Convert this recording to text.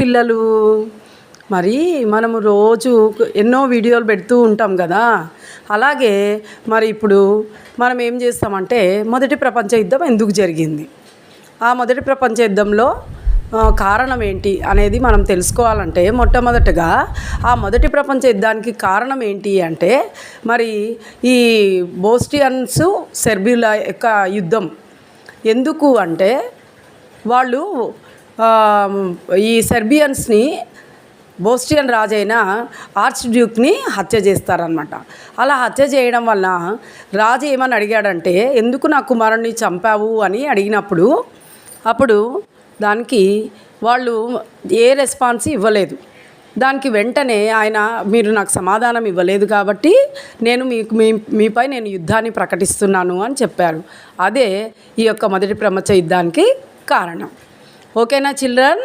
పిల్లలు? మరి మనము రోజు ఎన్నో వీడియోలు పెడుతూ ఉంటాం కదా. అలాగే మరి ఇప్పుడు మనం ఏం చేస్తామంటే మొదటి ప్రపంచ యుద్ధం ఎందుకు జరిగింది, ఆ మొదటి ప్రపంచ యుద్ధంలో కారణం ఏంటి అనేది మనం తెలుసుకోవాలంటే మొట్టమొదటగా ఆ మొదటి ప్రపంచ యుద్ధానికి కారణం ఏంటి అంటే మరి ఈ బోస్టియన్స్ సెర్బియా యొక్క యుద్ధం. ఎందుకు అంటే వాళ్ళు ఈ సెర్బియన్స్ని బోస్టియన్ రాజైన ఆర్చ్ డ్యూక్ని హత్య చేస్తారనమాట. అలా హత్య చేయడం వల్ల రాజు ఏమని అడిగాడంటే, ఎందుకు నా కుమారుణ్ణి చంపావు అని అడిగినప్పుడు అప్పుడు దానికి వాళ్ళు ఏ రెస్పాన్స్ ఇవ్వలేదు. దానికి వెంటనే ఆయన, మీరు నాకు సమాధానం ఇవ్వలేదు కాబట్టి నేను మీపై నేను యుద్ధాన్ని ప్రకటిస్తున్నాను అని చెప్పారు. అదే ఈ యొక్క మొదటి ప్రపంచ యుద్ధానికి కారణం. ఓకేనా చిల్డ్రన్?